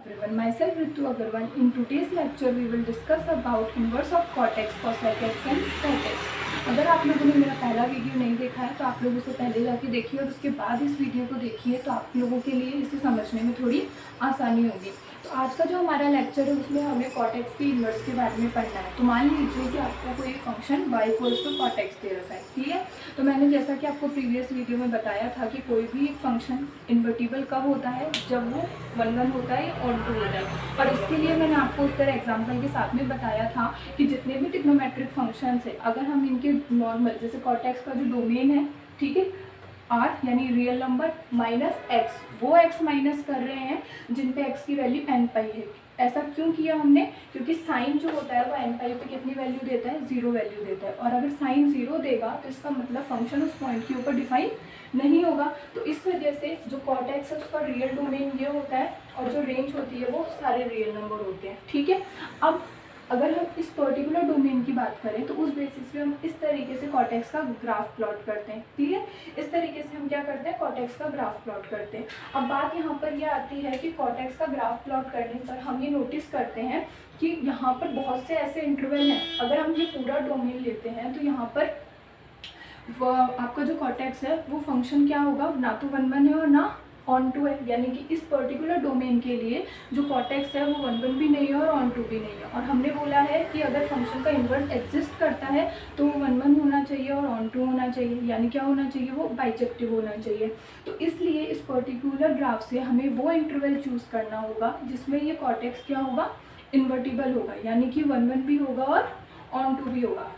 Everyone, myself Ritu Agarwal. In today's lecture, we will discuss about inverse of cot x, cosec x and sec x. अगर आप लोगों ने मेरा पहला video नहीं देखा है तो आप लोग उसे पहले जाके देखिए और उसके बाद इस वीडियो को देखिए, तो आप लोगों के लिए इसे समझने में थोड़ी आसानी होगी। तो आज का जो हमारा लेक्चर है उसमें हमें कॉट एक्स की इन्वर्स के बारे में पढ़ना है। तो मान लीजिए कि आपको कोई function y equals to cot x दे रखा है, ठीक है। तो मैंने जैसा कि आपको प्रीवियस वीडियो में बताया था कि कोई भी एक फंक्शन इन्वर्टिबल कब होता है, जब वो 1 होता है और 2 होता है। और इसके लिए मैंने आपको उस तरह एग्जाम्पल के साथ में बताया था कि जितने भी ट्रिग्नोमेट्रिक फंक्शन है, अगर हम इनके नॉर्मल जैसे कॉट एक्स का जो डोमेन है, ठीक है, आर यानी रियल नंबर माइनस एक्स, वो एक्स माइनस कर रहे हैं जिन पे एक्स की वैल्यू एन पाई है। ऐसा क्यों किया हमने? क्योंकि साइन जो होता है वो एन पाई पे कितनी वैल्यू देता है? 0 वैल्यू देता है। और अगर साइन 0 देगा तो इसका मतलब फंक्शन उस पॉइंट के ऊपर डिफाइन नहीं होगा। तो इस वजह से जो कॉट एक्स है उसका रियल डोमेन ये होता है और जो रेंज होती है वो सारे रियल नंबर होते हैं, ठीक है। अब अगर हम इस पर्टिकुलर डोमेन की बात करें तो उस बेसिस पे हम इस तरीके से कॉट एक्स का ग्राफ प्लॉट करते हैं, ठीक है। इस तरीके से हम क्या करते हैं? कॉट एक्स का ग्राफ प्लॉट करते हैं। अब बात यहाँ पर यह आती है कि कॉट एक्स का ग्राफ प्लॉट करने पर हम ये नोटिस करते हैं कि यहाँ पर बहुत से ऐसे इंटरवल हैं। अगर हम ये पूरा डोमेन लेते हैं तो यहाँ पर आपका जो कॉट एक्स है वो फंक्शन क्या होगा? ना तो 1 है और ना ऑन टू है, यानी कि इस पर्टिकुलर डोमेन के लिए जो कॉट एक्स है वो 1 भी नहीं है और ऑन टू भी नहीं है। और हमने बोला है कि अगर फंक्शन का इन्वर्स एग्जिस्ट करता है तो वो 1 होना चाहिए और ऑन टू होना चाहिए, यानी क्या होना चाहिए? वो बाइजेक्टिव होना चाहिए। तो इसलिए इस पर्टिकुलर ग्राफ से हमें वो इंटरवल चूज़ करना होगा जिसमें ये कॉट एक्स क्या होगा? इन्वर्टिबल होगा, यानी कि 1 भी होगा और ऑन टू भी होगा।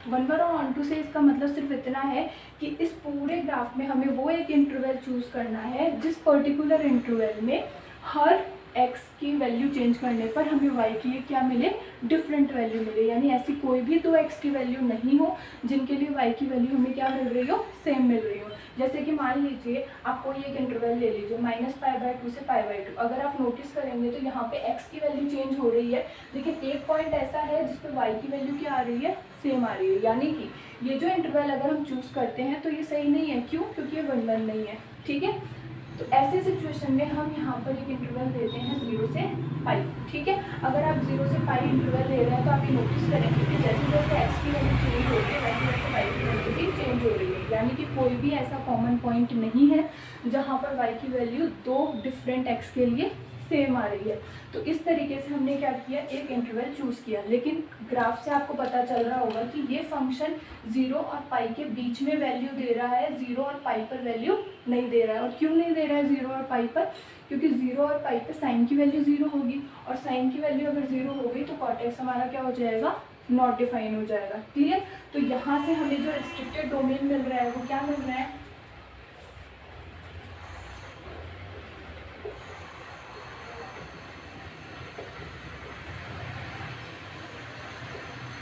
1 और ऑन टू से इसका मतलब सिर्फ इतना है कि इस पूरे ग्राफ में हमें वो एक इंटरवल चूज़ करना है जिस पर्टिकुलर इंटरवल में हर x की वैल्यू चेंज करने पर हमें y की क्या मिले? डिफरेंट वैल्यू मिले। यानी ऐसी कोई भी 2 x की वैल्यू नहीं हो जिनके लिए y की वैल्यू हमें क्या मिल रही हो? सेम मिल रही हो। जैसे कि मान लीजिए आप कोई एक इंटरवल ले लीजिए -π/2 से π/2। अगर आप नोटिस करेंगे तो यहाँ पे x की वैल्यू चेंज हो रही है, लेकिन एक पॉइंट ऐसा है जिस पर y की वैल्यू क्या आ रही है? सेम आ रही है। यानी कि ये जो इंटरवल अगर हम चूज़ करते हैं तो ये सही नहीं है। क्यों? क्योंकि ये 1 नहीं है, ठीक है। तो ऐसे सिचुएशन में हम यहाँ पर एक इंटरवल देते हैं 0 से पाई, ठीक है। अगर आप 0 से पाई इंटरवल दे रहे हैं तो आप ये नोटिस करेंगे कि जैसे जैसे एक्स की वैल्यू चेंज होती है वैसे वैसे वाई की वैल्यू भी चेंज हो रही है। यानी कि कोई भी ऐसा कॉमन पॉइंट नहीं है जहाँ पर वाई की वैल्यू 2 डिफरेंट एक्स के लिए सेम आ रही है। तो इस तरीके से हमने क्या किया? एक इंटरवल चूज़ किया। लेकिन ग्राफ से आपको पता चल रहा होगा कि ये फंक्शन 0 और पाई के बीच में वैल्यू दे रहा है, 0 और पाई पर वैल्यू नहीं दे रहा है। और क्यों नहीं दे रहा है 0 और पाई पर? क्योंकि 0 और पाई पर साइन की वैल्यू 0 होगी और साइन की वैल्यू अगर 0 हो गई तो कॉट एक्स हमारा क्या हो जाएगा? नॉट डिफाइन हो जाएगा, क्लियर। तो यहाँ से हमें जो रिस्ट्रिक्टेड डोमेन मिल रहा है वो क्या मिल रहा है?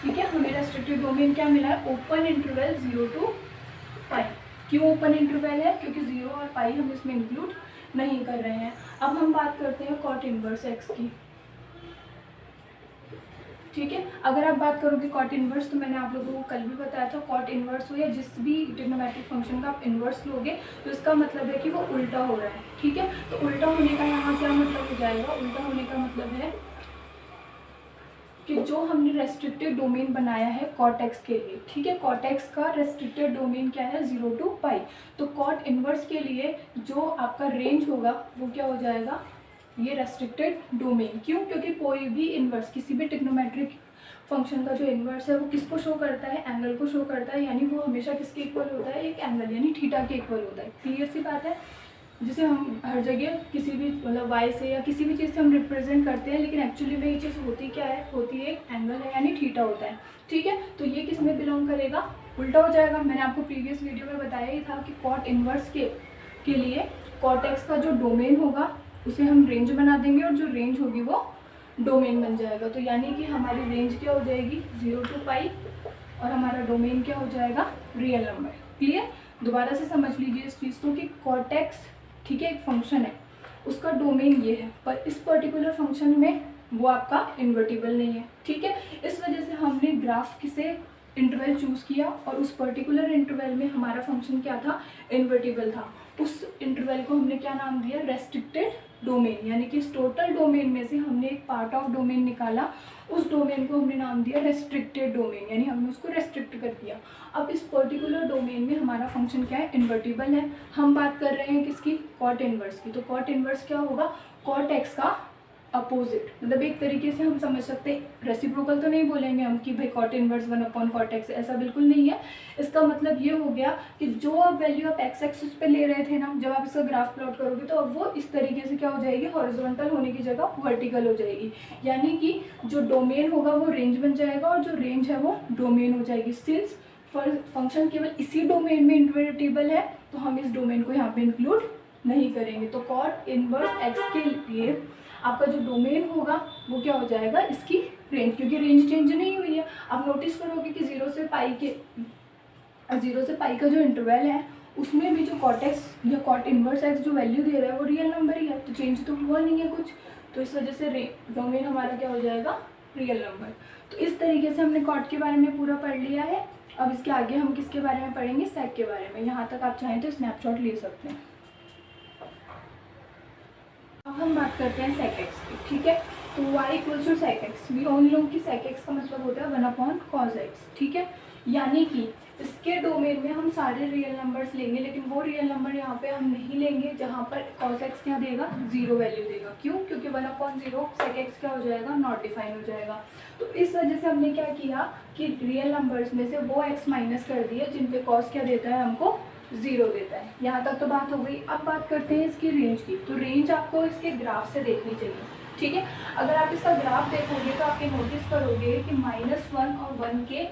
ठीक है, हमें रेस्ट्रिक्टेड डोमेन क्या मिला है? ओपन इंटरवल 0 to पाई। क्यों ओपन इंटरवल है? क्योंकि 0 और पाई हम इसमें इंक्लूड नहीं कर रहे हैं। अब हम बात करते हैं कॉट इनवर्स एक्स की, ठीक है। अगर आप बात करोगे कॉट इनवर्स, तो मैंने आप लोगों को कल भी बताया था, कॉट इनवर्स हो या जिस भी ट्रिग्नोमेट्रिक फंक्शन का आप इनवर्स लोगे तो इसका मतलब है कि वो उल्टा हो रहा है, ठीक है। तो उल्टा होने का यहाँ क्या मतलब हो जाएगा? उल्टा होने का मतलब है कि जो हमने रेस्ट्रिक्टेड डोमेन बनाया है कॉट एक्स के लिए, ठीक है, कॉट एक्स का रेस्ट्रिक्टेड डोमेन क्या है? 0 to पाई। तो कॉट इनवर्स के लिए जो आपका रेंज होगा वो क्या हो जाएगा? ये रेस्ट्रिक्टेड डोमेन। क्यों? क्योंकि कोई भी इनवर्स, किसी भी ट्रिग्नोमेट्रिक फंक्शन का जो इनवर्स है वो किसको शो करता है? एंगल को शो करता है। यानी वो हमेशा किसके इक्वल होता है? एक एंगल यानी थीटा के इक्वल होता है। क्लियर सी बात है, जिसे हम हर जगह किसी भी मतलब वाई से या किसी भी चीज़ से हम रिप्रेजेंट करते हैं, लेकिन एक्चुअली में ये चीज़ होती क्या है? होती है एक एंगल है, यानी थीटा होता है, ठीक है। तो ये किस में बिलोंग करेगा? उल्टा हो जाएगा। मैंने आपको प्रीवियस वीडियो में बताया ही था कि कॉट इनवर्स के लिए कॉट एक्स का जो डोमेन होगा उसे हम रेंज बना देंगे और जो रेंज होगी वो डोमेन बन जाएगा। तो यानी कि हमारी रेंज क्या हो जाएगी? 0 to पाई और हमारा डोमेन क्या हो जाएगा? Real number. क्लियर? दोबारा से समझ लीजिए इस चीज़ को कि कॉट एक्स, ठीक है, एक फंक्शन है, उसका डोमेन ये है, पर इस पर्टिकुलर फंक्शन में वो आपका इन्वर्टिबल नहीं है, ठीक है। इस वजह से हमने ग्राफ से इंटरवल चूज़ किया और उस पर्टिकुलर इंटरवल में हमारा फंक्शन क्या था? इन्वर्टिबल था। उस इंटरवल को हमने क्या नाम दिया? रेस्ट्रिक्टेड डोमेन, यानी कि इस टोटल डोमेन में से हमने एक पार्ट ऑफ डोमेन निकाला, उस डोमेन को हमने नाम दिया रेस्ट्रिक्टेड डोमेन, यानी हमने उसको रेस्ट्रिक्ट कर दिया। अब इस पर्टिकुलर डोमेन में हमारा फंक्शन क्या है, इन्वर्टिबल है। हम बात कर रहे हैं किसकी, कॉट इनवर्स की। तो कॉट इनवर्स क्या होगा, कॉट एक्स का अपोजिट, मतलब एक तरीके से हम समझ सकते हैं, रेसिप्रोकल तो नहीं बोलेंगे हम कि भाई कॉट इनवर्स 1/कॉट एक्स, ऐसा बिल्कुल नहीं है। इसका मतलब ये हो गया कि जो आप वैल्यू आप एक्स एक्सिस पे ले रहे थे ना, जब आप इसका ग्राफ प्लॉट करोगे तो अब वो इस तरीके से क्या हो जाएगी, हॉरिजॉन्टल होने की जगह वर्टिकल हो जाएगी, यानी कि जो डोमेन होगा वो रेंज बन जाएगा और जो रेंज है वो डोमेन हो जाएगी। सिंस फंक्शन केवल इसी डोमेन में इन्वर्टिबल है तो हम इस डोमेन को यहाँ पे इंक्लूड नहीं करेंगे। तो कॉट इनवर्स एक्स के लिए आपका जो डोमेन होगा वो क्या हो जाएगा, इसकी रेंज, क्योंकि रेंज चेंज नहीं हुई है। आप नोटिस करोगे कि 0 से पाई का जो इंटरवल है उसमें भी जो कॉट एक्स या कॉट इनवर्स एक्स जो वैल्यू दे रहा है वो रियल नंबर ही है, तो चेंज तो हुआ नहीं है कुछ, तो इस वजह से डोमेन हमारा क्या हो जाएगा, रियल नंबर। तो इस तरीके से हमने कॉट के बारे में पूरा पढ़ लिया है। अब इसके आगे हम किसके बारे में पढ़ेंगे, सेक के बारे में। यहाँ तक आप चाहें तो स्नैपशॉट ले सकते हैं। अब हम बात करते हैं सेक एक्स की, ठीक है। तो y equals to sec x, we all know कि सेक एक्स का मतलब होता है 1/cos x, ठीक है। यानी कि इसके डोमेन में हम सारे रियल नंबर्स लेंगे, लेकिन वो रियल नंबर यहाँ पे हम नहीं लेंगे जहाँ पर cos x क्या देगा, 0 वैल्यू देगा। क्यों, क्योंकि 1/0 सेक एक्स क्या हो जाएगा, नॉट डिफाइन हो जाएगा। तो इस वजह से हमने क्या किया कि रियल नंबर्स में से वो x माइनस कर दिया जिन पे cos क्या देता है, हमको 0 देता है। यहाँ तक तो बात हो गई। अब बात करते हैं इसकी रेंज की। तो रेंज आपको इसके ग्राफ से देखनी चाहिए, ठीक है। अगर आप इसका ग्राफ देखोगे तो आप ये नोटिस करोगे कि -1 और 1 के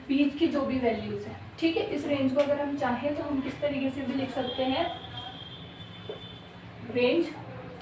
बीच की जो भी वैल्यूज़ हैं, ठीक है, इस रेंज को अगर हम चाहें तो हम किस तरीके से भी लिख सकते हैं, रेंज,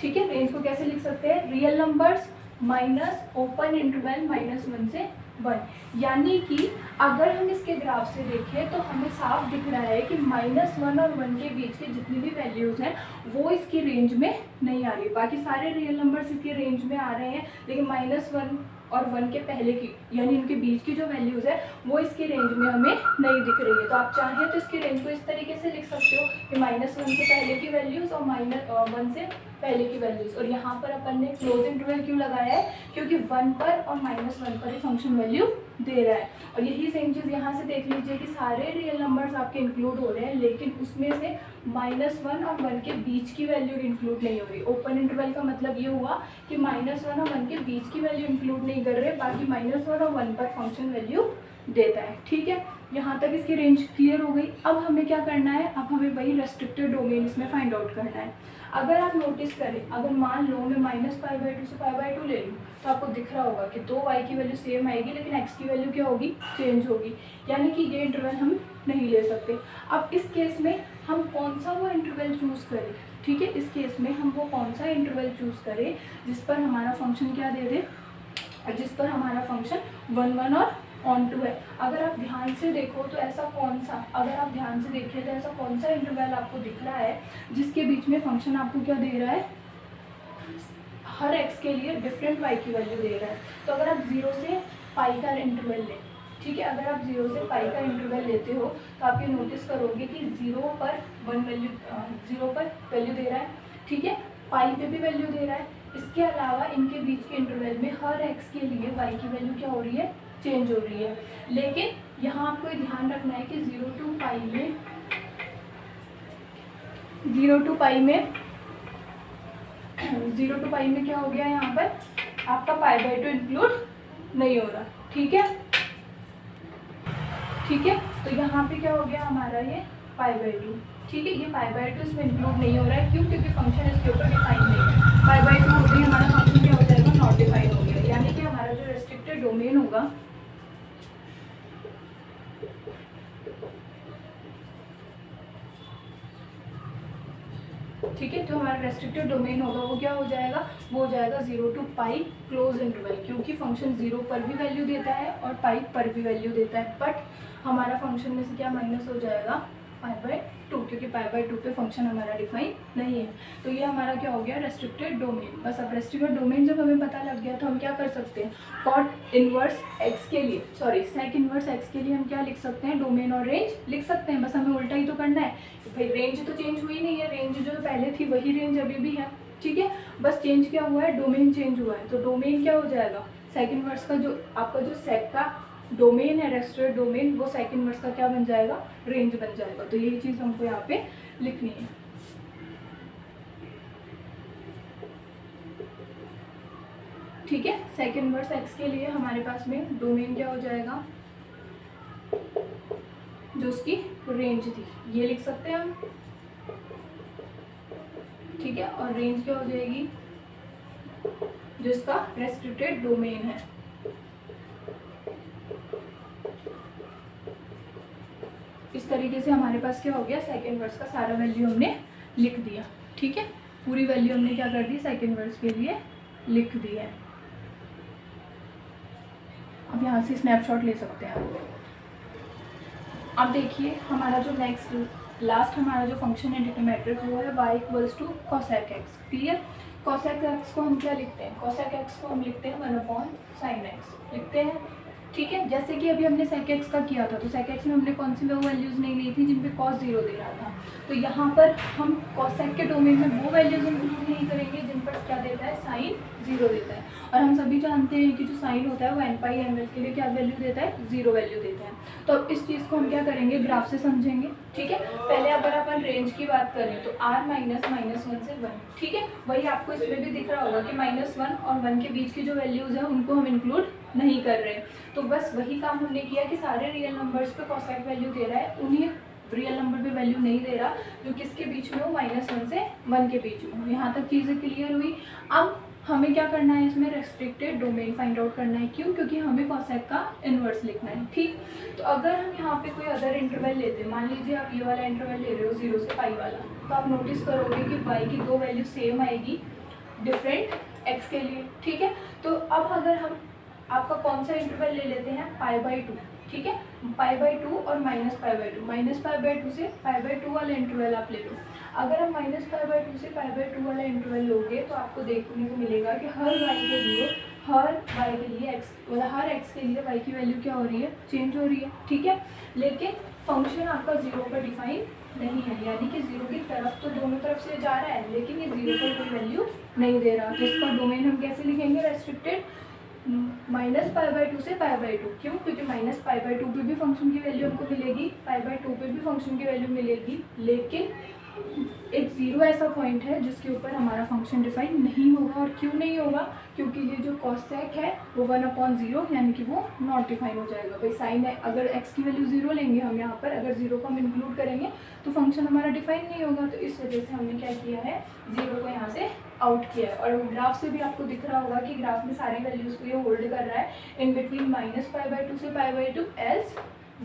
ठीक है। रेंज को कैसे लिख सकते हैं, real numbers minus open interval -1 से 1, यानी कि अगर हम इसके ग्राफ से देखें तो हमें साफ दिख रहा है कि -1 और 1 के बीच के जितनी भी वैल्यूज़ हैं वो इसकी रेंज में नहीं आ रही। बाकी सारे रियल नंबर्स इसकी रेंज में आ रहे हैं, लेकिन -1 और 1 के पहले की, यानी इनके बीच की जो वैल्यूज़ है वो इसकी रेंज में हमें नहीं दिख रही है। तो आप चाहें तो इसकी रेंज को इस तरीके से लिख सकते हो कि -1 से पहले की वैल्यूज़ और -1 से पहले की वैल्यूज़। और यहाँ पर अपन ने क्लोज इंटरवल क्यों लगाया है, क्योंकि 1 पर और -1 पर ही फंक्शन वैल्यू दे रहा है। और यही सेम चीज़ यहाँ से देख लीजिए कि सारे रियल नंबर्स आपके इंक्लूड हो रहे हैं, लेकिन उसमें से -1 और 1 के बीच की वैल्यू इंक्लूड नहीं हो रही। ओपन इंटरवल का मतलब ये हुआ कि -1 और 1 के बीच की वैल्यू इंक्लूड नहीं कर रहे, बाकी -1 और 1 पर फंक्शन वैल्यू देता है, ठीक है। यहाँ तक इसकी रेंज क्लियर हो गई। अब हमें क्या करना है, अब हमें वही रेस्ट्रिक्टेड डोमेन इसमें फाइंड आउट करना है। अगर आप नोटिस करें, अगर मान लो मैं -π/2 से π/2 ले लूँ तो आपको दिख रहा होगा कि 2y की वैल्यू सेम आएगी, लेकिन x की वैल्यू क्या होगी, चेंज होगी, यानी कि ये इंटरवल हम नहीं ले सकते। अब इस केस में हम कौन सा वो इंटरवल चूज़ करें, ठीक है। इस केस में हम वो कौन सा इंटरवल चूज़ करें जिस पर हमारा फंक्शन क्या दे दे, जिस पर हमारा फंक्शन 1 और ऑन टू है। अगर आप ध्यान से देखो तो ऐसा कौन सा, अगर आप ध्यान से देखिए तो ऐसा कौन सा इंटरवल आपको दिख रहा है जिसके बीच में फंक्शन आपको क्या दे रहा है, हर x के लिए डिफरेंट y की वैल्यू दे रहा है। तो अगर आप 0 से पाई का इंटरवल लें, ठीक है, अगर आप 0 से पाई का इंटरवल लेते हो तो आप ये नोटिस करोगे कि 0 पर वैल्यू दे रहा है, ठीक है, पाई पे भी वैल्यू दे रहा है। इसके अलावा इनके बीच के इंटरवल में हर x के लिए y की वैल्यू क्या हो रही है, चेंज हो रही है। लेकिन यहाँ आपको ये ध्यान रखना है कि 0 to पाई में क्या हो गया, यहाँ पर आपका π/2 इंक्लूड नहीं हो रहा, ठीक है, ठीक है। तो यहाँ पे क्या हो गया हमारा ये π/2, ठीक है, ये π/2 इसमें इंक्लूड नहीं हो रहा है। क्यों, क्योंकि फंक्शन इसके ऊपर डिफाइन नहीं है। π/2 होते ही हमारा फंक्शन क्या हो जाएगा, नॉट डिफाइन हो गया, यानी कि हमारा जो रेस्ट्रिक्टेड डोमेन होगा, ठीक है, जो हमारा रेस्ट्रिक्टेड डोमेन होगा वो क्या हो जाएगा, वो हो जाएगा 0 to पाई क्लोज इंटरवल, क्योंकि फंक्शन 0 पर भी वैल्यू देता है और पाई पर भी वैल्यू देता है। बट हमारा फंक्शन में से क्या माइनस हो जाएगा, π/2, क्योंकि π/2 पे फंक्शन हमारा डिफाइन नहीं है। तो ये हमारा क्या हो गया, रेस्ट्रिक्टेड डोमेन। बस अब रेस्ट्रिक्टेड डोमेन जब हमें पता लग गया तो हम क्या कर सकते हैं, कॉट इनवर्स एक्स के लिए, सॉरी सेक इनवर्स एक्स के लिए हम क्या लिख सकते हैं, डोमेन और रेंज लिख सकते हैं। बस हमें उल्टा ही तो करना है, भाई रेंज तो चेंज हुई नहीं है, रेंज जो पहले थी वही रेंज अभी भी है, ठीक है, बस चेंज क्या हुआ है, डोमेन चेंज हुआ है। तो डोमेन क्या हो जाएगा, सेकंड वर्स का जो आपका जो सेट का डोमेन है, रेस्ट्रिक्टेड डोमेन, वो सेकंड वर्स का क्या बन जाएगा, रेंज बन जाएगा। तो यही चीज़ हमको यहाँ पे लिखनी है। ठीक है, सेकंड वर्स एक्स के लिए हमारे पास में डोमेन क्या हो जाएगा, जो उसकी रेंज थी, ये लिख सकते हैं हम। ठीक है, और रेंज क्या हो जाएगी, जो इसका रेस्ट्रिक्टेड डोमेन है। इस तरीके से हमारे पास क्या हो गया, सेकंड वर्स का सारा वैल्यू हमने लिख दिया। ठीक है, पूरी वैल्यू हमने क्या कर दी, सेकंड वर्स के लिए लिख दी है। अब यहाँ से स्नैपशॉट ले सकते हैं आप। अब देखिए हमारा जो नेक्स्ट लास्ट हमारा जो फंक्शन है ट्रिग्नोमेट्रिक, वो है y equals to cosec x। Clear, cosec x को हम क्या लिखते हैं, cosec x को हम लिखते हैं 1/sin x लिखते हैं। ठीक है, जैसे कि अभी हमने sec x का किया था, तो sec x में हमने कौन सी वैल्यूज़ नहीं ली थी जिन पे cos 0 दे रहा था। तो यहाँ पर हम cosec के डोमेन में वो वैल्यूज़ इंक्लूड नहीं करेंगे जिन पर क्या देता है, sin 0 देता है। और हम सभी जानते हैं कि जो साइन होता है वो n/ml के लिए क्या वैल्यू देता है, 0 वैल्यू देता है। तो अब इस चीज़ को हम क्या करेंगे, ग्राफ से समझेंगे। ठीक है, पहले अगर अपन रेंज की बात करें तो r -(-1) से 1। ठीक है, वही आपको इसमें भी दिख रहा होगा कि -1 और 1 के बीच की जो वैल्यूज़ हैं उनको हम इंक्लूड नहीं कर रहे। तो बस वही काम हमने किया कि सारे रियल नंबर्स पे कॉसेक वैल्यू दे रहा है, उन्हीं रियल नंबर पे वैल्यू नहीं दे रहा जो किसके बीच में हो, -1 से 1 के बीच में हो। यहाँ तक चीज़ें क्लियर हुई। अब हमें क्या करना है, इसमें रेस्ट्रिक्टेड डोमेन फाइंड आउट करना है। क्यों, क्योंकि हमें कॉसेक का इन्वर्स लिखना है। ठीक, तो अगर हम यहाँ पे कोई अदर इंटरवल लेते हैं, मान लीजिए आप ये वाला इंटरवल ले रहे हो 0 से पाई वाला, तो आप नोटिस करोगे कि y की दो वैल्यू सेम आएगी डिफरेंट x के लिए। ठीक है, तो अब अगर हम आपका कौन सा इंटरवल ले लेते हैं, π/2। ठीक है, π/2 और -π/2, -π/2 से π/2 वाला इंटरवल आप ले लो। अगर हम -π/2 से π/2 वाला इंटरवल लोगे तो आपको देखने को मिलेगा कि हर y के लिए x, मतलब हर x के लिए y की वैल्यू क्या हो रही है, चेंज हो रही है। ठीक है, लेकिन फंक्शन आपका 0 पर डिफाइन नहीं है, यानी कि 0 की तरफ तो दोनों तरफ से जा रहा है, लेकिन ये 0 पर कोई वैल्यू नहीं दे रहा। तो इसका डोमेन हम कैसे लिखेंगे, रेस्ट्रिक्टेड -π/2 से π/2। क्यों, क्योंकि -π/2 पे भी फंक्शन की वैल्यू हमको मिलेगी, π/2 पे भी फंक्शन की वैल्यू मिलेगी, लेकिन एक 0 ऐसा पॉइंट है जिसके ऊपर हमारा फंक्शन डिफाइन नहीं होगा। और क्यों नहीं होगा, क्योंकि ये जो कॉसेक है वो 1/0 यानी कि वो नॉट डिफाइन हो जाएगा। भाई साइन है, अगर x की वैल्यू 0 लेंगे हम यहाँ पर, अगर 0 को हम इंक्लूड करेंगे तो फंक्शन हमारा डिफाइन नहीं होगा। तो इस वजह से हमने क्या किया है, 0 को यहाँ से आउट किया है। और ग्राफ से भी आपको दिख रहा होगा कि ग्राफ में सारी वैल्यूज़ को ये होल्ड कर रहा है इन बिटवीन -π/2 से π/2 एल्स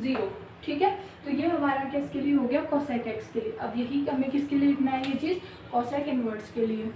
0। ठीक है, तो ये हमारा किसके लिए हो गया, cosec x के लिए। अब यही हमें किसके लिए लिखना है, ये चीज़ cosec इनवर्स के लिए।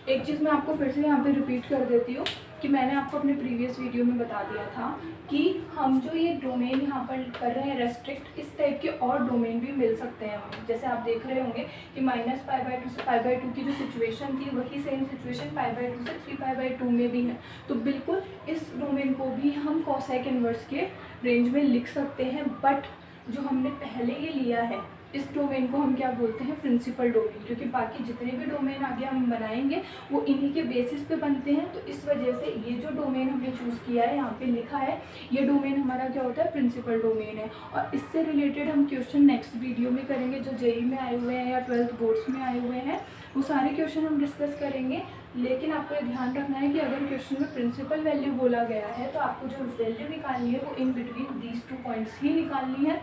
एक चीज़ मैं आपको फिर से यहाँ पे रिपीट कर देती हूँ कि मैंने आपको अपने प्रीवियस वीडियो में बता दिया था कि हम जो ये डोमेन यहाँ पर कर रहे हैं रेस्ट्रिक्ट, इस टाइप के और डोमेन भी मिल सकते हैं हमें। जैसे आप देख रहे होंगे कि -π/2 से π/2 की जो सिचुएशन थी वही सेम सिचुएशन π/2 से 3π/2 में भी है। तो बिल्कुल इस डोमेन को भी हम कॉसेक इनवर्स के रेंज में लिख सकते हैं। बट जो हमने पहले ये लिया है, इस डोमेन को हम क्या बोलते हैं, प्रिंसिपल डोमेन, क्योंकि बाकी जितने भी डोमेन आगे हम बनाएंगे वो इन्हीं के बेसिस पे बनते हैं। तो इस वजह से ये जो डोमेन हमने चूज़ किया है, यहाँ पे लिखा है, ये डोमेन हमारा क्या होता है, प्रिंसिपल डोमेन है। और इससे रिलेटेड हम क्वेश्चन नेक्स्ट वीडियो में करेंगे, जो जेईई में आए हुए हैं या 12th बोर्ड्स में आए हुए हैं, वो सारे क्वेश्चन हम डिस्कस करेंगे। लेकिन आपको ये ध्यान रखना है कि अगर क्वेश्चन में प्रिंसिपल वैल्यू बोला गया है तो आपको जो वैल्यू निकालनी है वो इन बिटवीन दीज 2 पॉइंट्स ही निकालनी है।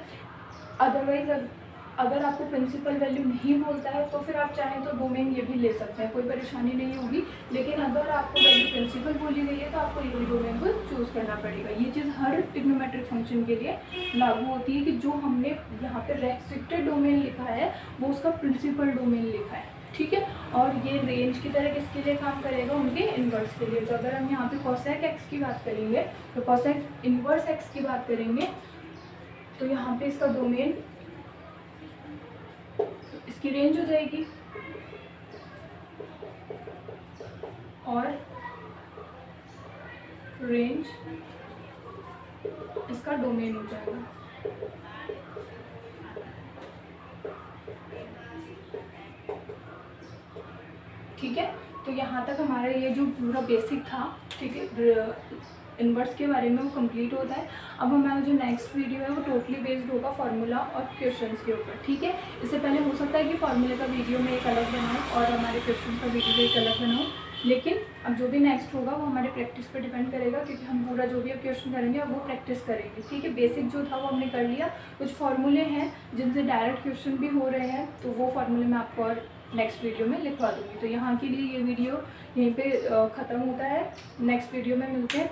अदरवाइज अगर आपको प्रिंसिपल वैल्यू नहीं बोलता है तो फिर आप चाहें तो डोमेन ये भी ले सकते हैं, कोई परेशानी नहीं होगी। लेकिन अगर आपको वैल्यू प्रिंसिपल बोली गई है तो आपको यही डोमेन को चूज़ करना पड़ेगा। ये चीज़ हर ट्रिग्नोमेट्रिक फंक्शन के लिए लागू होती है कि जो हमने यहाँ पे रेस्ट्रिक्टेड डोमेन लिखा है वो उसका प्रिंसिपल डोमेन लिखा है। ठीक है, और ये रेंज की तरह किसके लिए काम करेगा, उनके इन्वर्स के लिए। तो अगर हम यहाँ पे कॉसेक एक्स की बात करेंगे, तो कॉसेक इन्वर्स एक्स की बात करेंगे, तो यहाँ पे इसका डोमेन, इसकी रेंज हो जाएगी और रेंज इसका डोमेन हो जाएगा। ठीक है। तो यहाँ तक हमारा ये जो पूरा बेसिक था, ठीक है, इन्वर्स के बारे में, वो कंप्लीट होता है। अब हमारा जो नेक्स्ट वीडियो है वो टोटली बेस्ड होगा फार्मूला और क्वेश्चंस के ऊपर, ठीक है। इससे पहले हो सकता है कि फार्मूले का वीडियो में एक अलग बनाऊँ और हमारे क्वेश्चन का वीडियो एक अलग बनाऊँ, लेकिन अब जो भी नेक्स्ट होगा वो हमारे प्रैक्टिस पर डिपेंड करेगा, क्योंकि हम पूरा जो भी अब क्वेश्चन करेंगे अब वो प्रैक्टिस करेंगे, ठीक है। बेसिक जो था वो हमने कर लिया। कुछ फार्मूले हैं जिनसे डायरेक्ट क्वेश्चन भी हो रहे हैं, तो वो फार्मूले मैं आपको और नेक्स्ट वीडियो में लिखवा दूँगी। तो यहाँ के लिए ये वीडियो यहीं पे ख़त्म होता है। नेक्स्ट वीडियो में मिलते हैं।